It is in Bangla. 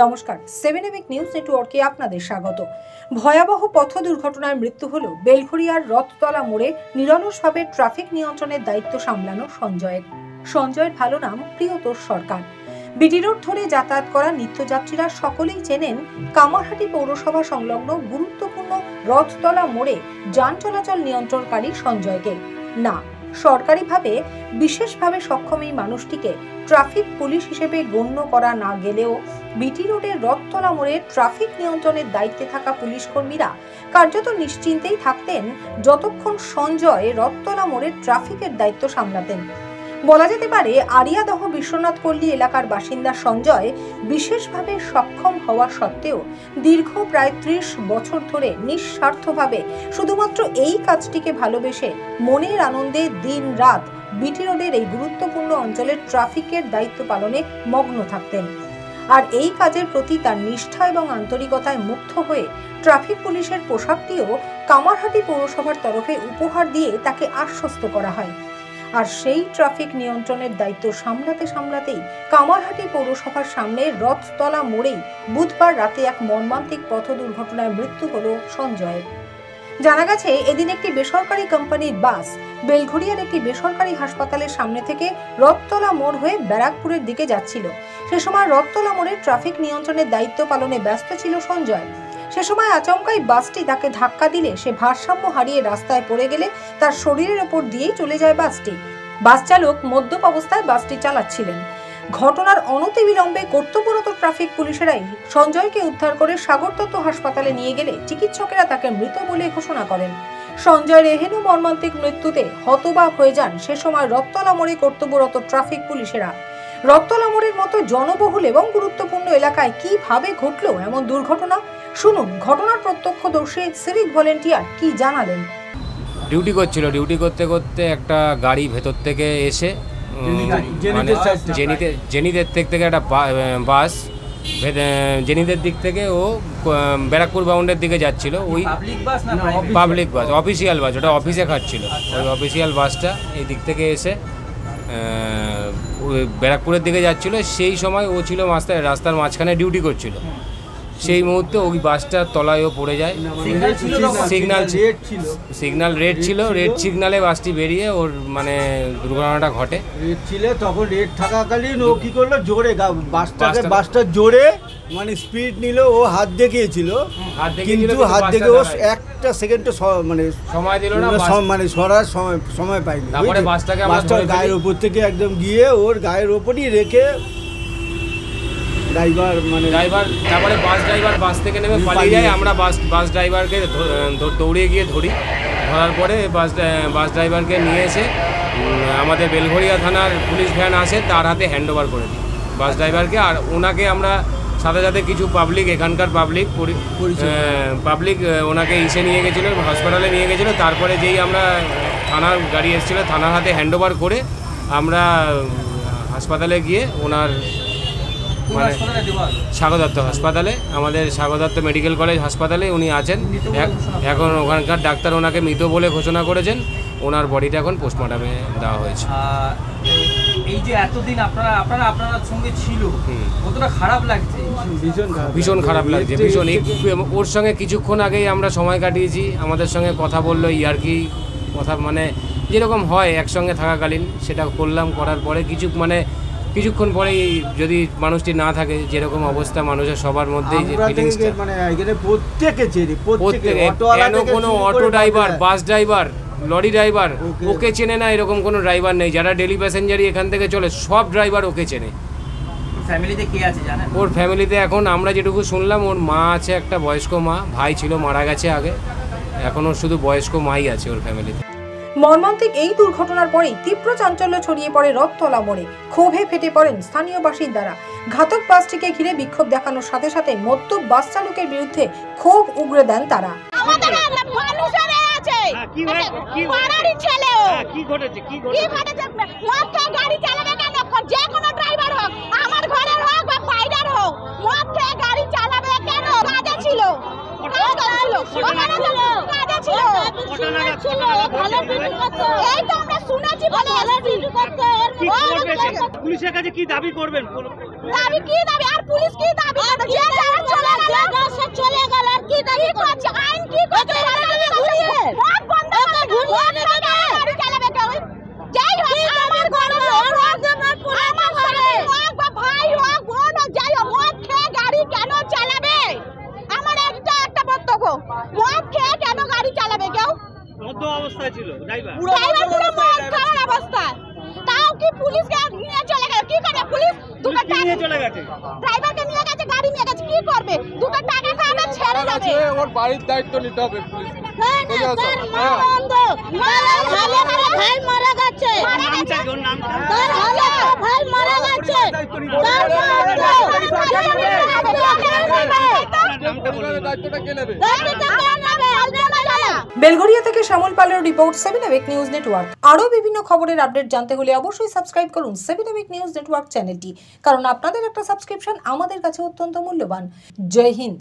নমস্কার, 7 এবিক নিউজ নেটওয়ার্কে আপনাদের স্বাগত। ভয়াবহ পথ দুর্ঘটনায় মৃত্যু হলো বেলঘরিয়ার রথতলা মোড়ে নিরলসভাবে ট্রাফিক নিয়ন্ত্রণের দায়িত্ব সামলানো সঞ্জয়ের ভালো নাম প্রিয়তোষ সরকার। বিটি রোড ধরে যাতায়াত করা নিত্যযাত্রীরা সকলেই চেনেন কামারহাটি পৌরসভা সংলগ্ন গুরুত্বপূর্ণ রথতলা মোড়ে যান চলাচল নিয়ন্ত্রণকারী সঞ্জয়কে। না, সরকারিভাবে বিশেষভাবে সক্ষম এই মানুষটিকে ট্রাফিক পুলিশ হিসেবে গণ্য করা না গেলেও বিটি রোডের রথতলা মোড়ে ট্রাফিক নিয়ন্ত্রণের দায়িত্বে থাকা পুলিশ কর্মীরা কার্যত নিশ্চিন্তেই থাকতেন যতক্ষণ সঞ্জয় রথতলা মোড়ে ট্রাফিকের দায়িত্ব সামলাতেন। বলা যেতে পারে আরিয়াদহ বিশ্বনাথ পল্লী এলাকার বাসিন্দা সঞ্জয় বিশেষভাবে সক্ষম হওয়া সত্ত্বেও দীর্ঘ প্রায় 30 বছর ধরে নিঃস্বার্থভাবে শুধুমাত্র এই কাজটিকে ভালোবেসে মনের আনন্দে দিন রাত বিটি রোডের এই গুরুত্বপূর্ণ অঞ্চলের ট্রাফিকের দায়িত্ব পালনে মগ্ন থাকতেন। আর এই কাজের প্রতি তার নিষ্ঠা এবং আন্তরিকতায় মুগ্ধ হয়ে ট্রাফিক পুলিশের পোশাকটিও কামারহাটি পৌরসভার তরফে উপহার দিয়ে তাকে আশ্বস্ত করা হয়। আর সেই ট্রাফিক নিয়ন্ত্রণের দায়িত্ব সামলাতেই কামারহাটি পৌরসভার সামনে রথতলা মোড়েই বুধবার রাতে এক মর্মান্তিক পথ দুর্ঘটনায় মৃত্যু হল সঞ্জয়ের। জানা গেছে, এদিন একটি বেসরকারি কোম্পানির বাস বেলঘরিয়ার একটি বেসরকারি হাসপাতালের সামনে থেকে রথতলা মোড় হয়ে ব্যারাকপুরের দিকে যাচ্ছিল। সে সময় রথতলা মোড়ে ট্রাফিক নিয়ন্ত্রণের দায়িত্ব পালনে ব্যস্ত ছিল সঞ্জয়। সে সময় আচমকাই বাসটি তাকে ধাক্কা দিলে সে ভারসাম্য হারিয়ে রাস্তায় পড়ে গেলে তার শরীরের ওপর দিয়েই চলে যায় বাসটি। বাস চালক মদ্যপ অবস্থায় বাসটি চালাচ্ছিলেন। ঘটনার অনতিবিলম্বে কর্তব্যরত ট্রাফিক পুলিশেরাই সঞ্জয়কে উদ্ধার করে সাগরদত্ত হাসপাতালে নিয়ে গেলে চিকিৎসকেরা তাকে মৃত বলে ঘোষণা করেন। সঞ্জয়ের এহেন মর্মান্তিক মৃত্যুতে হতবাক হয়ে যান সে সময় রথতলা মোড়ে কর্তব্যরত ট্রাফিক পুলিশেরা। রথতলা মোড়ের মতো জনবহুল এবং গুরুত্বপূর্ণ এলাকায় কিভাবে ঘটল এমন দুর্ঘটনা, শুনুন ঘটনার প্রত্যক্ষদর্শী সিভিক ভলেন্টিয়ার কি জানালেন। ডিউটি করতে করতে একটা গাড়ি ভেতর থেকে এসে জেনিদের থেকে একটা বাস জেনিদের দিক থেকে ও ব্যারাকপুর বাউন্ডের দিকে যাচ্ছিল। ওই পাবলিক বাস, অফিসিয়াল বাস, ওটা অফিসে খাচ্ছিল। ওই অফিসিয়াল বাসটা এই দিক থেকে এসে ব্যারাকপুরের দিকে যাচ্ছিল। সেই সময় ও ছিল রাস্তার মাঝখানে ডিউটি করছিল। সেই মুহূর্তে ওই বাসটার তলায়ও পড়ে যায়। সিগন্যাল রেড ছিল, রেড সিগনালে বাসটি বেরিয়ে ওর দুর্ঘটনাটা ঘটে। রেড ছিল, তখন রেড থাকাকালীন ও কি করলো, জোরে বাসটা জোরে স্পিড নিল। ও হাত দেখিয়েছিল, কিন্তু হাত দেখে ও একটা সেকেন্ড সময় দিল না, সরার সময় পাইনি। বাসটা গায়ের উপর থেকে একদম গিয়ে ওর গায়ের ওপরই রেখে তারপরে বাস থেকে নেমে পালিয়ে যায়। আমরা বাস ড্রাইভারকে দৌড়িয়ে গিয়ে ধরার পরে বাস ড্রাইভারকে নিয়ে এসে আমাদের বেলঘরিয়া থানার পুলিশ ভ্যান আসে, তার হাতে হ্যান্ড ওভার করে দিই বাস ড্রাইভারকে। আর ওনাকে আমরা সাথে কিছু পাবলিক, এখানকার পাবলিক ওনাকে নিয়ে গেছিলো, হাসপাতালে নিয়ে গেছিলো। তারপরে যেই আমরা থানার গাড়ি এসেছিলো, থানার হাতে হ্যান্ড ওভার করে আমরা হাসপাতালে গিয়ে ওনার সাগরদত্ত হাসপাতালে, আমাদের সাগরদত্ত মেডিকেল কলেজ হাসপাতালে উনি আছেন এখন। ওখানকার ডাক্তার ওনাকে মৃত বলে ঘোষণা করেছেন। ওনার বডিটা এখন পোস্টমর্টমে দেওয়া হয়েছে। এই যে এতদিন আপনার সঙ্গে ছিল, কতটা খারাপ লাগছে? ভীষণ খারাপ লাগছে, ভীষণ। ওর সঙ্গে কিছুক্ষণ আগেই আমরা সময় কাটিয়েছি, আমাদের সঙ্গে কথা বললো, ইয়ার্কি কথা যেরকম হয় একসঙ্গে থাকাকালীন সেটা করলাম। করার পরে কিছুক্ষণ পরেই যদি মানুষটি না থাকে, যেরকম অবস্থা মানুষের সবার মধ্যেই যে ফিলিংসটা, কেন কোনো auto driver, bus driver, lorry driver ওকে চেনে না এরকম কোনো ড্রাইভার নেই। যারা ডেলি প্যাসেঞ্জারই এখান থেকে চলে, সব ড্রাইভার ওকে চেনে। ফ্যামিলিতে কে আছে জানেন? ওর ফ্যামিলিতে এখন আমরা যেটুকু শুনলাম, ওর মা আছে, একটা বয়স্ক মা, ভাই ছিল মারা গেছে আগে, এখন ওর শুধু বয়স্ক মাই আছে ওর ফ্যামিলিতে। মর্মান্তিক এই দুর্ঘটনার পরেই তীব্র চাঞ্চল্য ছড়িয়ে পড়ে রথতলা মোড়ে। ক্ষোভে ফেটে পড়েন স্থানীয় বাসিন্দারা। ঘাতক বাসটিকে ঘিরে বিক্ষোভ দেখানোর সাথে সাথে মদ্যপ বাস চালকের বিরুদ্ধে ক্ষোভ উগরে দেন তারা। পুলিশের কাছে কি দাবি করবেন? দাবি কি দাবি আর পুলিশ কি দাবি যে যারা চলে গেল আর কি দাবি করছে আইন কি করছে ঘুরিয়ে মত বন্ধ করে ঘুরিয়ে নেবে গাড়ি চালাবে কেউ যাই হোক আমার ঘরে আমার ঘরে ভাই হোক বোন হোক যাই হোক মদ খেয়ে গাড়ি কেন চালাবে আমার একটা বক্তব্য মদ খেয়ে কেন গাড়ি চালাবে কেউ মদ্য অবস্থায় ছিল ড্রাইভার পুরো মদ খাওয়ার অবস্থা তাও কি পুলিশকে নিয়ে চলে গেল কি করে পুলিশ দুটো টাকা নিয়ে চলে গেছে ড্রাইভারকে নিয়ে গেছে গাড়ি নিয়ে গেছে কি করবে দুটো টাকা খাবে ছেড়ে যাবে ওর বাড়ির দায়িত্ব নিতে হবে পুলিশ ভাই মারা গেছে তার হলো ভাই মারা গেছে তার দায়িত্বটা কে নেবে? বেলঘরিয়া থেকে শ্যামল পালের রিপোর্ট 7 এবিক নিউজ নেটওয়ার্ক। আরো বিভিন্ন খবরের আপডেট জানতে হলে অবশ্যই সাবস্ক্রাইব করুন 7 এবিক নিউজ নেটওয়ার্ক চ্যানেলটি, কারণ আপনাদের একটা সাবস্ক্রিপশন আমাদের কাছে অত্যন্ত মূল্যবান। জয় হিন্দ।